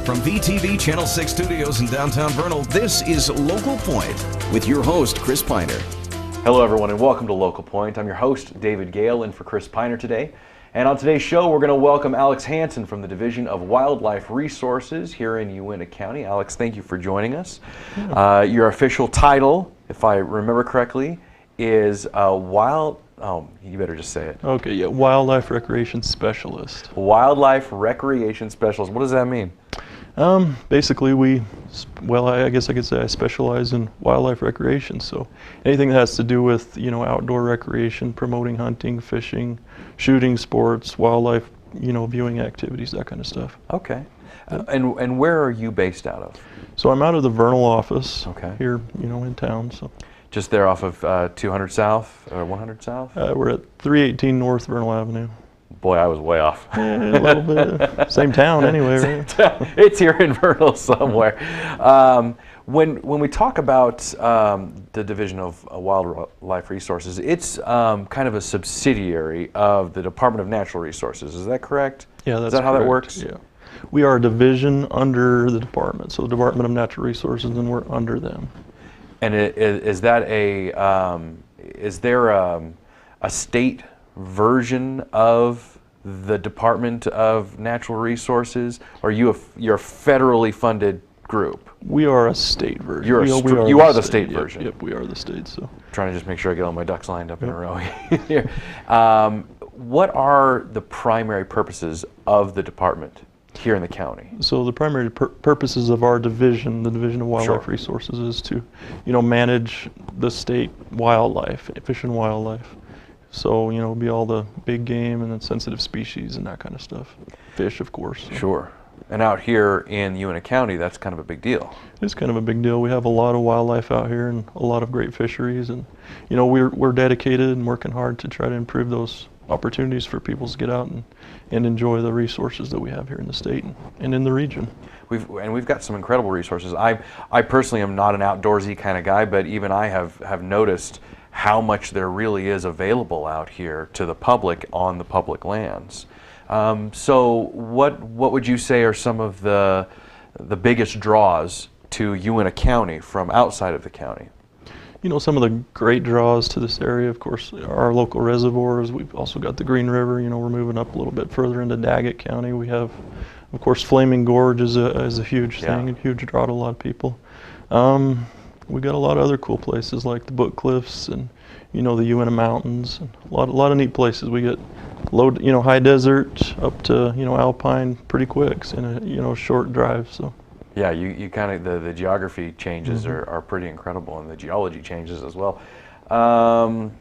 From VTV Channel 6 Studios in downtown Vernal, this is Local Point with your host, Chris Piner. Hello everyone and welcome to Local Point. I'm your host, David Gale, in for Chris Piner today. And on today's show, we're going to welcome Alex Hansen from the Division of Wildlife Resources here in Uintah County. Alex, thank you for joining us. Your official title, if I remember correctly, is you better just say it. Okay, yeah, Wildlife Recreation Specialist. Wildlife Recreation Specialist. What does that mean? Basically, I guess I could say I specialize in wildlife recreation. So anything that has to do with, outdoor recreation, promoting hunting, fishing, shooting sports, wildlife, viewing activities, that kind of stuff. Okay. And where are you based out of? So I'm out of the Vernal office here, in town. So just there off of 200 South or 100 South? We're at 318 North Vernal Avenue. Boy, I was way off. Yeah, a little bit. Same town anyway, right? It's here in Vernal somewhere. When we talk about the Division of Wildlife Resources, it's kind of a subsidiary of the Department of Natural Resources. Is that correct? Yeah, that's Is that how correct. that works? Yeah. We are a division under the department, so the Department of Natural Resources, and we're under them. And is that is there a state version of the Department of Natural Resources, or you're a federally funded group? We are a state version. You are the state version. Yep, we are the state. So trying to just make sure I get all my ducks lined up in a row here. What are the primary purposes of the department here in the county? So the primary purposes of our division, the Division of Wildlife Resources, is to, manage the state wildlife, fish and wildlife. So, be all the big game and then sensitive species and that kind of stuff. Fish, of course. So. Sure. And out here in Uintah County, that's kind of a big deal. It's kind of a big deal. We have a lot of wildlife out here and a lot of great fisheries. And, we're dedicated and working hard to try to improve those opportunities for people to get out and enjoy the resources that we have here in the state and in the region. We've got some incredible resources. I personally am not an outdoorsy kind of guy, but even I have noticed how much there really is available out here to the public on the public lands. So what would you say are some of the biggest draws to Uintah County from outside of the county? Some of the great draws to this area, of course, are our local reservoirs. We've also got the Green River. We're moving up a little bit further into Daggett County. We have, of course, Flaming Gorge is a huge thing, a huge draw to a lot of people. We got a lot of other cool places like the Book Cliffs and the Uintah Mountains. And a lot of neat places. We get high desert up to alpine pretty quick in a short drive. So. Yeah, you kind of the geography changes are pretty incredible, and the geology changes as well.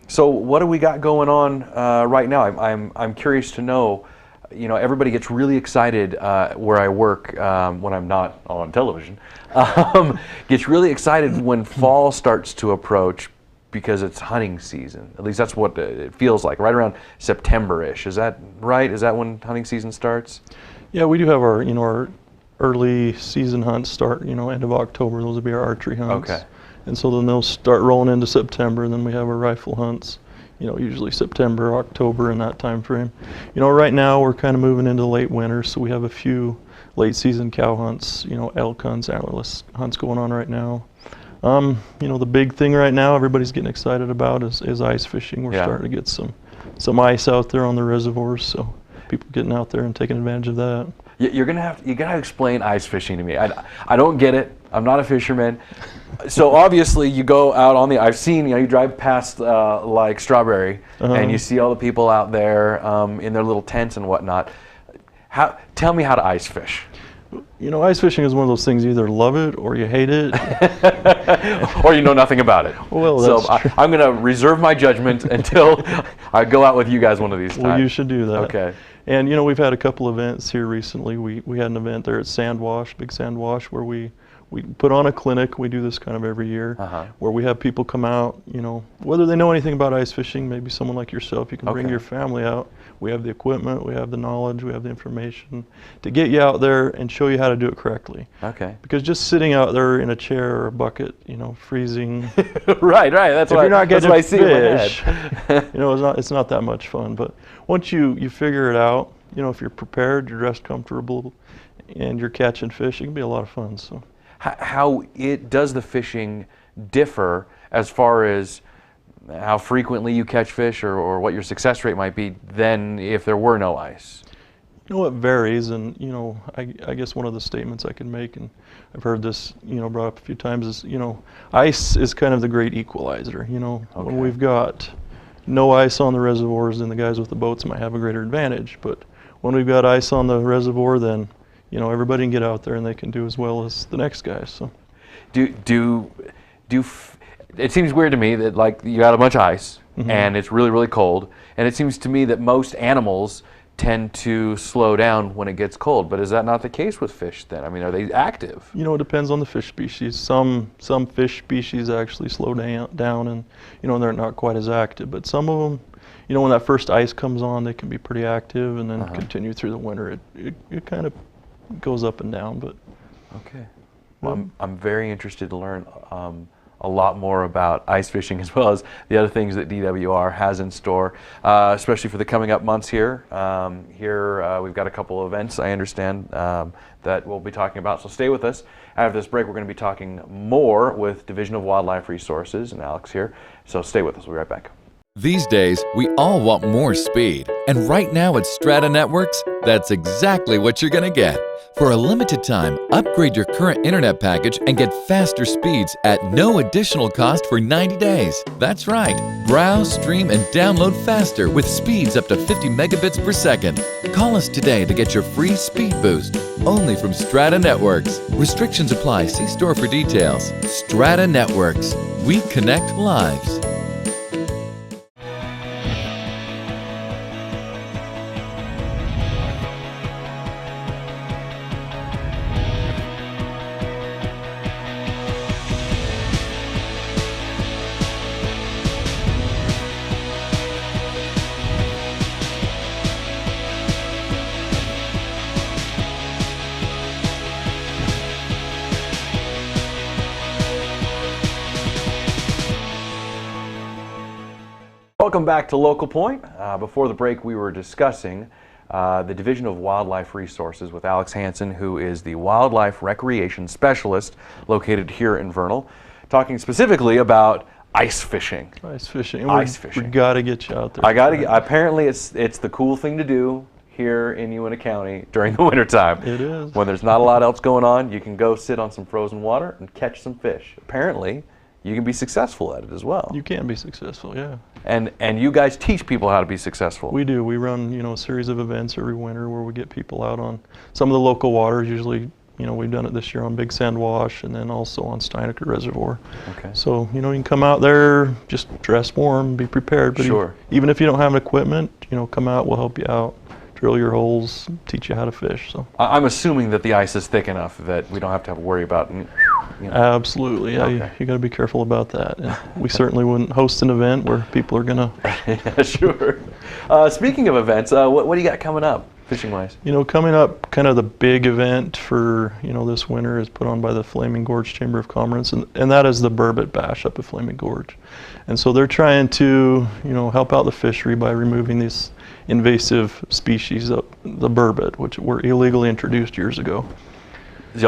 So what do we got going on right now? I'm curious to know. Everybody gets really excited where I work when I'm not on television. Gets really excited when fall starts to approach because it's hunting season. At least that's what it feels like, right around September-ish. Is that right? Is that when hunting season starts? Yeah, we do have our early season hunts start, end of October. Those will be our archery hunts. Okay. And so then they'll start rolling into September, and then we have our rifle hunts. Usually September, October, in that time frame. Right now we're kind of moving into late winter, so we have a few late season cow hunts, elk hunts, antlerless hunts going on right now. The big thing right now everybody's getting excited about is ice fishing. We're starting to get some ice out there on the reservoirs, so people getting out there and taking advantage of that. You gotta explain ice fishing to me. I don't get it. I'm not a fisherman. So obviously you go out on I've seen, you drive past like Strawberry and you see all the people out there in their little tents and whatnot. Tell me how to ice fish. Ice fishing is one of those things, you either love it or you hate it. Or you know nothing about it. Well, that's true. I'm going to reserve my judgment until I go out with you guys one of these times. Well, you should do that. Okay. And, we've had a couple events here recently. We had an event there at Sandwash, Big Sandwash, where we put on a clinic. We do this kind of every year, where we have people come out, whether they know anything about ice fishing, maybe someone like yourself, you can bring your family out. We have the equipment, we have the knowledge, we have the information to get you out there and show you how to do it correctly. Okay. Because just sitting out there in a chair or a bucket, freezing. Right. That's if what you're not getting to fish, it's not that much fun. But once you figure it out, if you're prepared, you're dressed comfortable, and you're catching fish, it can be a lot of fun. So, How does the fishing differ as far as how frequently you catch fish, or what your success rate might be than if there were no ice? you know, it varies, and you know, I guess one of the statements I can make, and I've heard this, you know, brought up a few times, is, you know, ice is kind of the great equalizer. You know, when we've got no ice on the reservoirs, then the guys with the boats might have a greater advantage. But when we've got ice on the reservoir, then, you know, everybody can get out there and they can do as well as the next guy. So, it seems weird to me that, like, you got a bunch of ice and it's really, really cold, and it seems to me that most animals tend to slow down when it gets cold. But is that not the case with fish then? I mean, are they active? you know, it depends on the fish species. Some fish species actually slow down, and, you know, they're not quite as active. But some of them, you know, when that first ice comes on, they can be pretty active, and then continue through the winter. It kind of goes up and down. But okay, well, I'm very interested to learn a lot more about ice fishing, as well as the other things that DWR has in store, especially for the coming up months here. We've got a couple of events, I understand, that we'll be talking about, so stay with us. After this break, we're going to be talking more with Division of Wildlife Resources and Alex here, so stay with us. We'll be right back. These days, we all want more speed, and right now at Strata Networks, that's exactly what you're going to get. For a limited time, upgrade your current internet package and get faster speeds at no additional cost for 90 days. That's right. Browse, stream, and download faster with speeds up to 50 megabits per second. Call us today to get your free speed boost, only from Strata Networks. Restrictions apply. See store for details. Strata Networks. We connect lives. Welcome back to Local Point. Before the break, we were discussing the Division of Wildlife Resources with Alex Hansen, who is the Wildlife Recreation Specialist located here in Vernal, talking specifically about ice fishing. Ice fishing. Ice fishing. We got to get you out there. Apparently, it's the cool thing to do here in Uintah County during the wintertime. It is. When there's not a lot else going on, you can go sit on some frozen water and catch some fish. Apparently, you can be successful at it as well. You can be successful, yeah. And you guys teach people how to be successful. We do. We run, you know, a series of events every winter where we get people out on some of the local waters. Usually, you know, we've done it this year on Big Sand Wash, and then also on Steinecker Reservoir. Okay. So, you know, you can come out there, just dress warm, be prepared. But sure. Even if you don't have equipment, you know, come out, we'll help you out, drill your holes, teach you how to fish. So I'm assuming that the ice is thick enough that we don't have to worry about. You know. Absolutely. Yeah, Okay. you got to be careful about that. And we certainly wouldn't host an event where people are gonna. Yeah, sure. Speaking of events, what do you got coming up, fishing-wise? You know, coming up, kind of the big event for, you know, this winter is put on by the Flaming Gorge Chamber of Commerce, and that is the Burbot Bash up at Flaming Gorge. And so they're trying to, you know, help out the fishery by removing these invasive species, the burbot, which were illegally introduced years ago.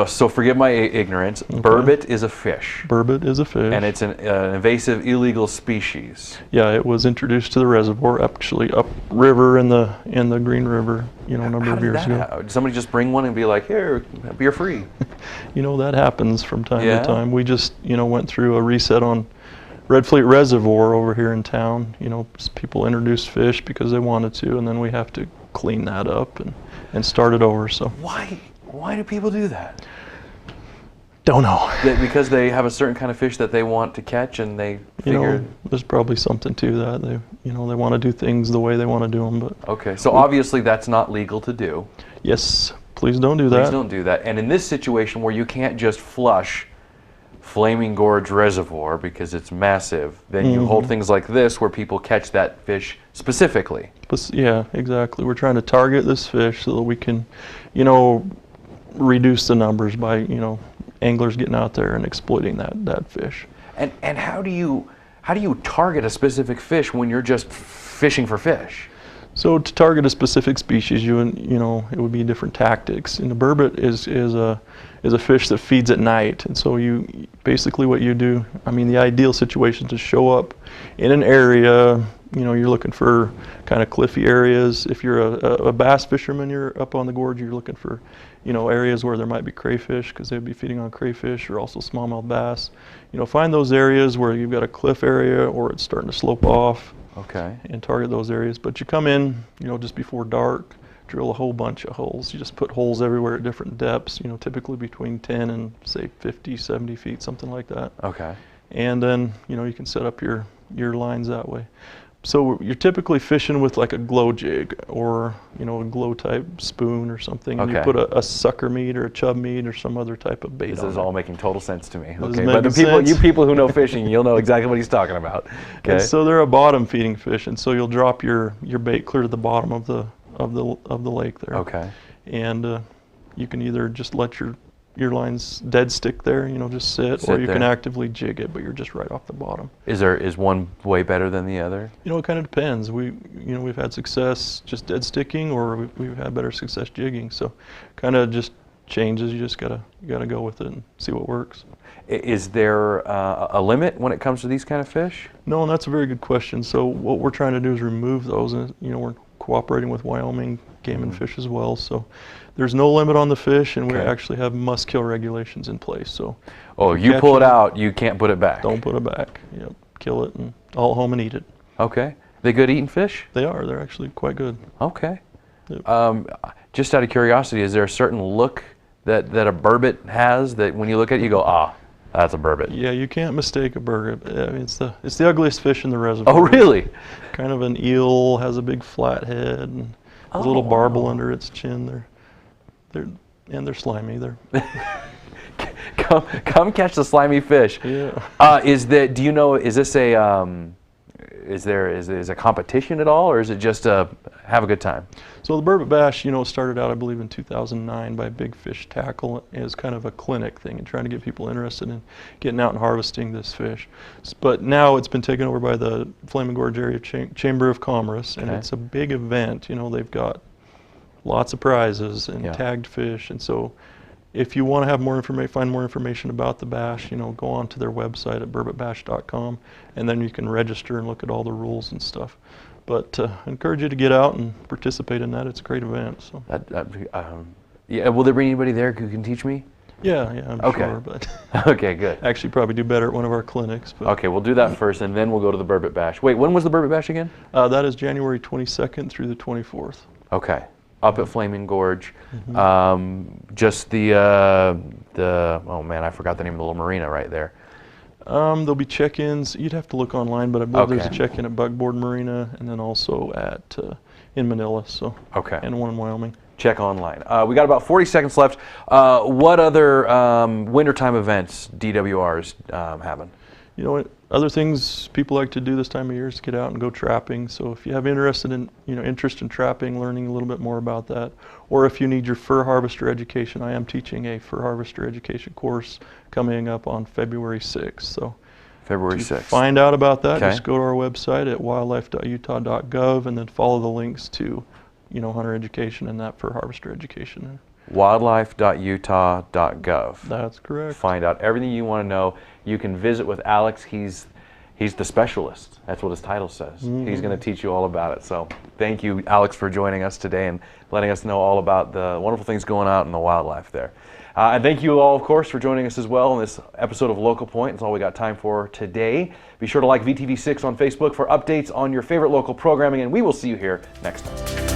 So forgive my ignorance. Okay. Burbot is a fish. Burbot is a fish. And it's an invasive, illegal species. Yeah, it was introduced to the reservoir, actually upriver in the Green River, you know, a number of years ago. Did somebody just bring one and be like, here, you're free? You know, that happens from time to time. We just, you know, went through a reset on Red Fleet Reservoir over here in town. You know, people introduced fish because they wanted to, and then we have to clean that up and start it over. So Why do people do that? Don't know. Because they have a certain kind of fish that they want to catch, and they figure. You know, there's probably something to that. They want to do things the way they want to do them. But okay, so obviously that's not legal to do. Yes, please don't do that. Please don't do that. And in this situation where you can't just flush Flaming Gorge Reservoir because it's massive, then you hold things like this where people catch that fish specifically. Yeah, exactly. We're trying to target this fish so that we can, you know, reduce the numbers by, you know, anglers getting out there and exploiting that fish. And how do you target a specific fish when you're just fishing for fish? So to target a specific species, you know, it would be different tactics. And the burbot is a fish that feeds at night, and so you basically what you do. I mean, the ideal situation is to show up in an area. You know, you're looking for kind of cliffy areas. If you're a bass fisherman, you're up on the gorge. You're looking for, you know, areas where there might be crayfish because they'd be feeding on crayfish, or also smallmouth bass. You know, find those areas where you've got a cliff area or it's starting to slope off. Okay. And target those areas. But you come in, you know, just before dark, drill a whole bunch of holes. You just put holes everywhere at different depths, you know, typically between 10 and say 50, 70 feet, something like that. Okay. And then, you know, you can set up your lines that way. So you're typically fishing with like a glow jig or, you know, a glow type spoon or something. And you Okay. put a sucker meat or a chub meat or some other type of bait This on is there. all making total sense to me. This is Okay, but the making people, sense. you people who know fishing, you'll know exactly what he's talking about. Okay. And so they're a bottom feeding fish, and so you'll drop your bait clear to the bottom of the lake there. Okay. And you can either just let your lines dead stick there, you know, just sit, Sit or you can there. actively jig it, but you're just right off the bottom. Is one way better than the other? You know, it kind of depends. We've had success just dead sticking, or we've had better success jigging. So, kind of just changes. You just gotta go with it and see what works. Is there a limit when it comes to these kind of fish? No, and that's a very good question. So what we're trying to do is remove those, and you know, we're cooperating with Wyoming Game and Fish as well. So there's no limit on the fish, and we Okay. actually have must-kill regulations in place. So Oh, if you catch pull it them, out, you can't put it back. don't put it back. Yep, kill it and haul it home and eat it. Okay. They good eating fish? They are. They're actually quite good. Okay. Yep. Just out of curiosity, is there a certain look that a burbot has that when you look at it, you go, ah, that's a burbot? Yeah, you can't mistake a burbot. I mean, it's the ugliest fish in the reservoir. Oh, really? Kind of an eel, has a big flat head and a little barbel under its chin. They're slimy. They're Come catch the slimy fish. yeah. Do you know, is this is a competition at all, or is it just have a good time? So the burbot bash, you know, started out, I believe, in 2009 by Big Fish Tackle as kind of a clinic thing and trying to get people interested in getting out and harvesting this fish. But now it's been taken over by the Flaming Gorge Area Chamber of Commerce, and Okay. it's a big event. You know, they've got lots of prizes and Yeah. tagged fish, and so if you want to have more information, find more information about the bash, you know, go on to their website at burbotbash.com, and then you can register and look at all the rules and stuff. But I encourage you to get out and participate in that. It's a great event. So Yeah, will there be anybody there who can teach me? yeah, I'm Okay. sure. But Okay, good. actually, probably do better at one of our clinics. But Okay, we'll do that first, and then we'll go to the burbot bash. Wait, when was the burbot bash again? that is January 22nd through the 24th. Okay, up at Flaming Gorge. Mm-hmm. Just the oh man, I forgot the name of the little marina right there. There'll be check-ins. You'd have to look online, but I believe there's a Okay. check-in at Bugboard Marina, and then also at in Manila. So Okay. and one in Wyoming. Check online. We got about 40 seconds left. What other wintertime events DWR's having? You know what? Other things people like to do this time of year is get out and go trapping. So if you have interest in trapping, learning a little bit more about that, or if you need your fur harvester education, I am teaching a fur harvester education course coming up on February 6th. So February to 6th. find out about that, Okay. just go to our website at wildlife.utah.gov and then follow the links to, you know, hunter education and that fur harvester education. Wildlife.utah.gov. That's correct. Find out everything you want to know. You can visit with Alex. He's the specialist. That's what his title says. He's going to teach you all about it. So thank you, Alex, for joining us today and letting us know all about the wonderful things going on in the wildlife there. And thank you all, of course, for joining us as well in this episode of Local Point. That's all we got time for today. Be sure to like VTV6 on Facebook for updates on your favorite local programming, and we will see you here next time.